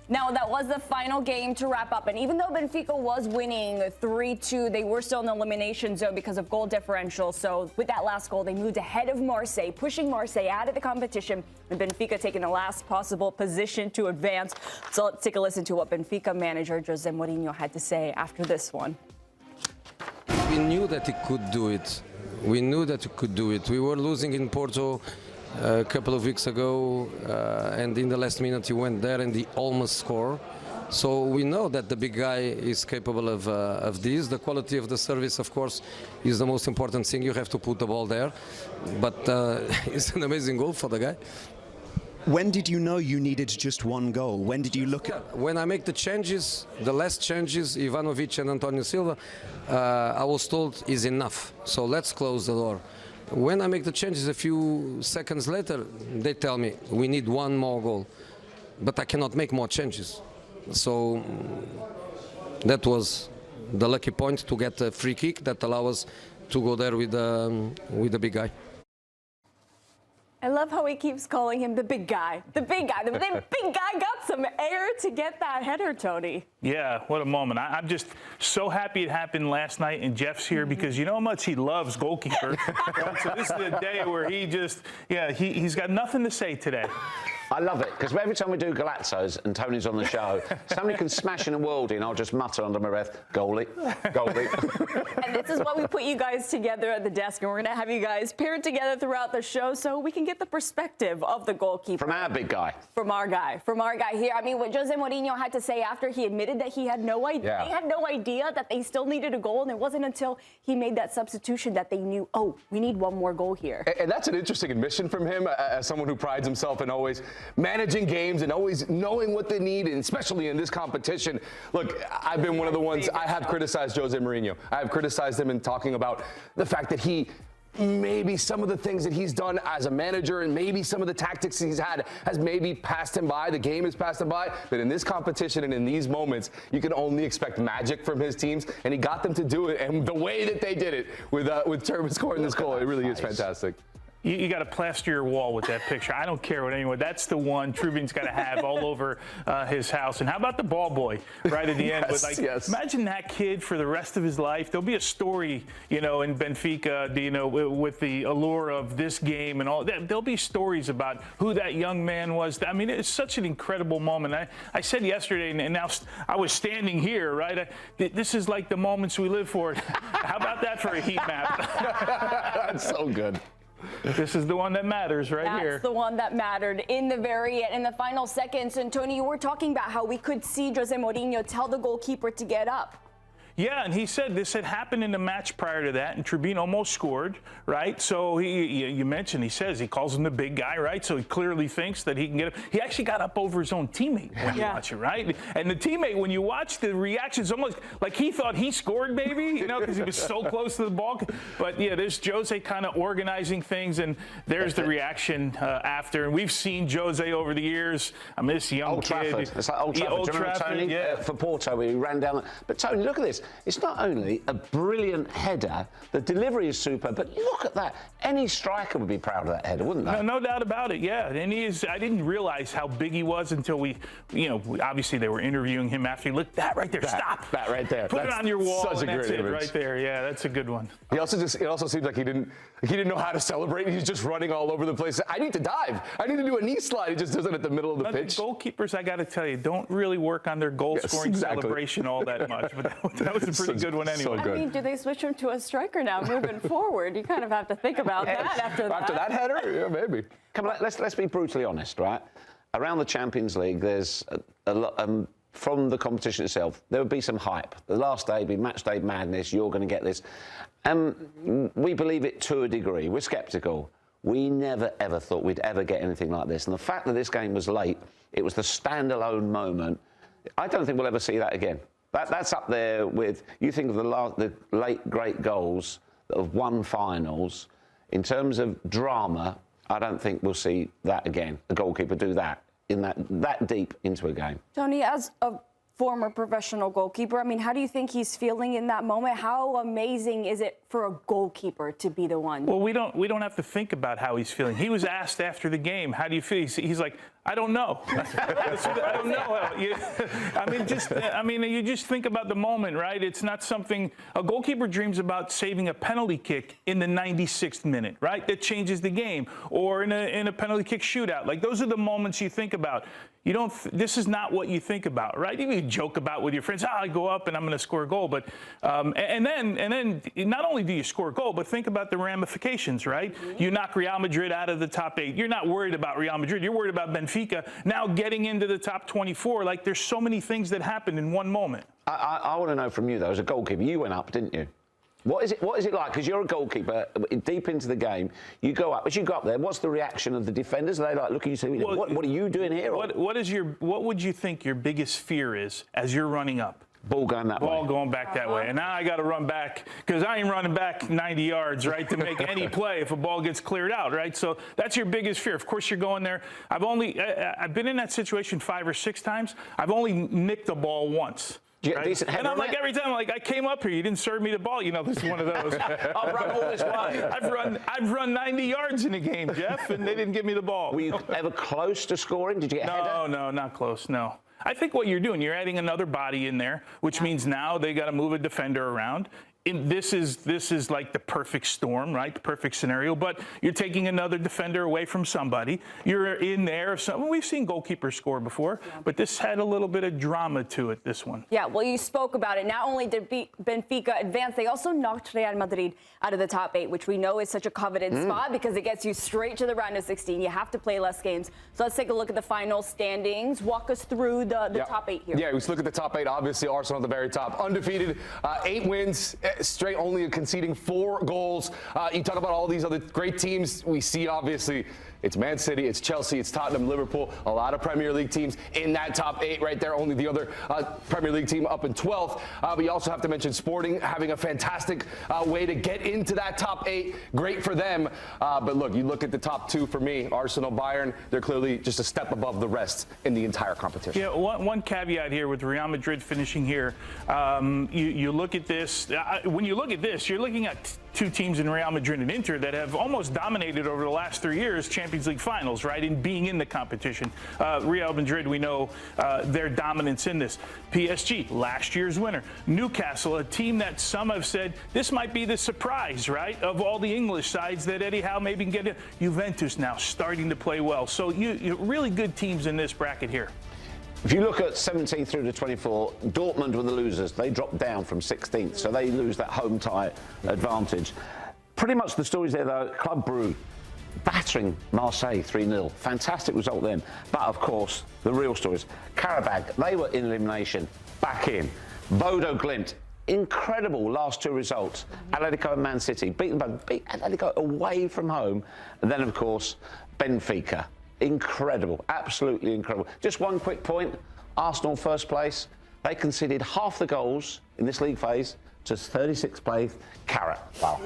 Now, that was the final game to wrap up. And even though Benfica was winning 3-2, they were still in the elimination zone because of goal differential. So with that last goal, they moved ahead of Marseille, pushing Marseille out of the competition, and Benfica taking the last possible position to advance. So let's take a listen to what Benfica manager Jose Mourinho had to say after this one. We knew that he could do it. We knew that he could do it. We were losing in Porto a couple of weeks ago, and in the last minute he went there and he almost scored. So we know that the big guy is capable of this. The quality of the service, of course, is the most important thing. You have to put the ball there. But it's an amazing goal for the guy. When did you know you needed just one goal? When did you look at... When I make the changes, the last changes, Ivanovic and Antonio Silva, I was told is enough. So let's close the door. When I make the changes a few seconds later, they tell me we need one more goal. But I cannot make more changes. So that was the lucky point to get a free kick that allows us to go there with the big guy. I love how he keeps calling him the big guy. The big guy. The big guy got some air to get that header, Tony. Yeah, what a moment. I'm just so happy it happened last night, and Jeff's here because you know how much he loves Goalkeeper. Right? So this is a day where he just, he's got nothing to say today. I love it, because every time we do Golazos and Tony's on the show, somebody can smash in a worldie and I'll just mutter under my breath, goalie, goalie. And this is why we put you guys together at the desk, and we're going to have you guys paired together throughout the show so we can get the perspective of the goalkeeper. From our big guy. From our guy here. I mean, what Jose Mourinho had to say after he admitted that he had no idea, they had no idea that they still needed a goal, and it wasn't until he made that substitution that they knew, oh, we need one more goal here. And that's an interesting admission from him, as someone who prides himself in always managing games and always knowing what they need, and especially in this competition. Look, I've been one of the ones, I have criticized Jose Mourinho. I have criticized him in talking about the fact that he maybe some of the things that he's done as a manager and maybe some of the tactics he's had has maybe passed him by. The game has passed him by. But in this competition and in these moments, you can only expect magic from his teams. And he got them to do it. And the way that they did it with Trubin scoring this goal, it really is fantastic. You got to plaster your wall with that picture. I don't care what anyone. That's the one Trubin's got to have all over his house. And how about the ball boy right at the end? With imagine that kid for the rest of his life. There'll be a story, in Benfica, with the allure of this game and all. There'll be stories about who that young man was. I mean, it's such an incredible moment. I said yesterday, and now I was standing here, right? This is like the moments we live for. How about that for a heat map? That's so good. This is the one that matters here. That's the one that mattered in the in the final seconds. And Tony, you were talking about how we could see Jose Mourinho tell the goalkeeper to get up. Yeah, and he said this had happened in the match prior to that, and Trubin almost scored, right? So you mentioned, he calls him the big guy, right? So he clearly thinks that he can get up. He actually got up over his own teammate when you watch it, right? And the teammate, when you watch the reactions, almost like he thought he scored, maybe, because he was so close to the ball. But yeah, there's Jose kind of organizing things, and there's the reaction after. And we've seen Jose over the years. I mean, this young Old kid. Trafford. It's like Old Trafford. Old Do you remember Trafford, Tony, for Porto, where he ran down. But Tony, look at this. It's not only a brilliant header, the delivery is super, but look at that. Any striker would be proud of that header, wouldn't they? No doubt about it, yeah. And I didn't realize how big he was until we, obviously they were interviewing him after he looked, that right there, stop. That right there. Put it on your wall, Such a and that's great it image. right there. Yeah, that's a good one. It also seems like he didn't know how to celebrate. He's just running all over the place. I need to dive. I need to do a knee slide. He just does it at the middle of the pitch. The goalkeepers, I got to tell you, don't really work on their goal-scoring celebration all that much. But that was a pretty good one anyway. So good. I mean, do they switch him to a striker now moving forward? You kind of have to think about that after that. After that header? Yeah, maybe. Come on, let's be brutally honest, right? Around the Champions League, there's a lot... from the competition itself, there would be some hype. The last day would be match day madness. You're going to get this. We believe it to a degree. We're sceptical. We never, ever thought we'd ever get anything like this. And the fact that this game was late, it was the standalone moment. I don't think we'll ever see that again. That's up there with, you think of the late great goals that have won finals. In terms of drama, I don't think we'll see that again. A goalkeeper do that in that deep into a game. Tony, as a former professional goalkeeper. I mean, how do you think he's feeling in that moment? How amazing is it for a goalkeeper to be the one? Well, we don't have to think about how he's feeling. He was asked after the game, how do you feel? He's like, I don't know. I don't know. You just think about the moment, right? It's not something a goalkeeper dreams about, saving a penalty kick in the 96th minute, right? That changes the game, or in a penalty kick shootout. Like, those are the moments you think about. You don't. This is not what you think about, right? You joke about with your friends. I go up and I'm going to score a goal, but and then not only do you score a goal, but think about the ramifications, right? Mm-hmm. You knock Real Madrid out of the top 8. You're not worried about Real Madrid. You're worried about Benfica now getting into the top 24. Like, there's so many things that happen in one moment. I want to know from you though, as a goalkeeper, you went up, didn't you? What is it like? Because you're a goalkeeper, deep into the game. You go up. As you go up there, what's the reaction of the defenders? Are they like looking at you and saying, "What are you doing here?" What would you think your biggest fear is as you're running up? Ball going that way. Ball going back that way. And now I got to run back, because I ain't running back 90 yards, right, to make any play if a ball gets cleared out, right? So that's your biggest fear. Of course, you're going there. I've been in that situation 5 or 6 times. I've only nicked the ball once. Right? And I'm like, every time, like, I came up here, you didn't serve me the ball. You know, this is one of those. I'll run all this way. I've run 90 yards in a game, Jeff, and they didn't give me the ball. Were you ever close to scoring? Did you get a header? No, not close, no. I think what you're doing, you're adding another body in there, which means now they got to move a defender around. This is like the perfect storm, right? The perfect scenario. But you're taking another defender away from somebody. You're in there. We've seen goalkeepers score before, but this had a little bit of drama to it, this one. Yeah, well, you spoke about it. Not only did Benfica advance, they also knocked Real Madrid out of the top 8, which we know is such a coveted spot because it gets you straight to the round of 16. You have to play less games. So let's take a look at the final standings. Walk us through the top 8 here. Yeah, let's look at the top 8. Obviously, Arsenal at the very top. Undefeated, 8 wins. Straight, only conceding 4 goals. You talk about all these other great teams. We see, obviously, it's Man City, it's Chelsea, it's Tottenham, Liverpool, a lot of Premier League teams in that top 8 right there. Only the other Premier League team up in 12th. But you also have to mention Sporting having a fantastic way to get into that top 8. Great for them. But look, you look at the top 2 for me, Arsenal, Bayern, they're clearly just a step above the rest in the entire competition. Yeah, one caveat here with Real Madrid finishing here. You look at this. When you look at this, you're looking at 2 teams in Real Madrid and Inter that have almost dominated over the last 3 years Champions League finals, right, in being in the competition. Real Madrid, we know their dominance in this. PSG, last year's winner. Newcastle, a team that some have said this might be the surprise, right, of all the English sides that Eddie Howe maybe can get in. Juventus now starting to play well. So you really good teams in this bracket here. If you look at 17 through to 24, Dortmund were the losers. They dropped down from 16th, so they lose that home tie advantage. Pretty much the stories there, though. Club Brugge battering Marseille 3-0. Fantastic result then. But, of course, the real stories. Karabakh, they were in elimination, back in. Bodo Glimt, incredible last 2 results. Atletico and Man City, beat Atletico away from home. And then, of course, Benfica. Incredible, absolutely incredible. Just one quick point. Arsenal first place. They conceded half the goals in this league phase to 36th place. Carrot. Wow.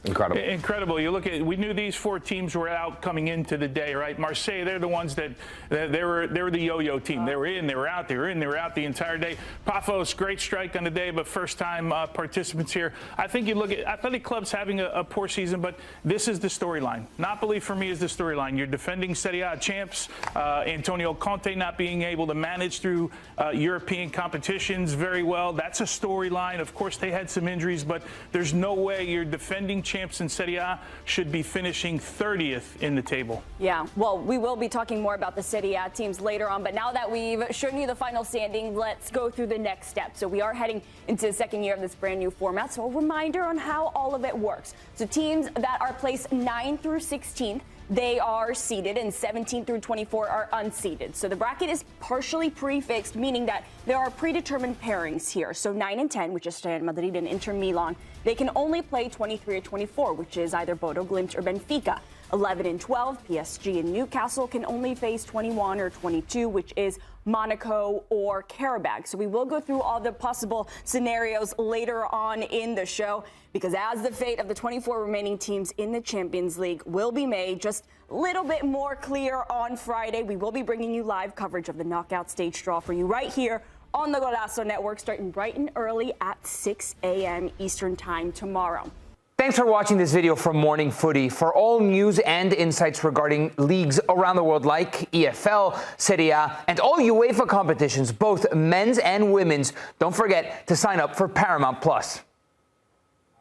Incredible. Incredible. You look at, we knew these 4 teams were out coming into the day, right? Marseille, they're the ones that they were the yo-yo team. They were in, they were out, they were in, they were out the entire day. Pafos, great strike on the day, but first-time participants here. I think you look at athletic clubs having a poor season, but this is the storyline. Napoli, for me, is the storyline. You're defending Serie A champs. Antonio Conte not being able to manage through European competitions very well. That's a storyline. Of course, they had some injuries, but there's no way you're defending champs in Serie A should be finishing 30th in the table. Yeah, well, we will be talking more about the Serie A teams later on, but now that we've shown you the final standing, let's go through the next step. So we are heading into the second year of this brand new format, so a reminder on how all of it works. So teams that are placed 9 through 16, they are seeded, and 17 through 24 are unseeded. So the bracket is partially prefixed, meaning that there are predetermined pairings here. So 9 and 10, which is Real Madrid and Inter Milan, they can only play 23 or 24, which is either Bodo Glimt or Benfica. 11 and 12, PSG and Newcastle can only face 21 or 22, which is Monaco or Karabakh. So we will go through all the possible scenarios later on in the show, because as the fate of the 24 remaining teams in the Champions League will be made just a little bit more clear on Friday, we will be bringing you live coverage of the knockout stage draw for you right here on the Golazo Network, starting bright and early at 6 a.m. Eastern Time tomorrow. Thanks for watching this video from Morning Footy. For all news and insights regarding leagues around the world like EFL, Serie A, and all UEFA competitions, both men's and women's, don't forget to sign up for Paramount Plus.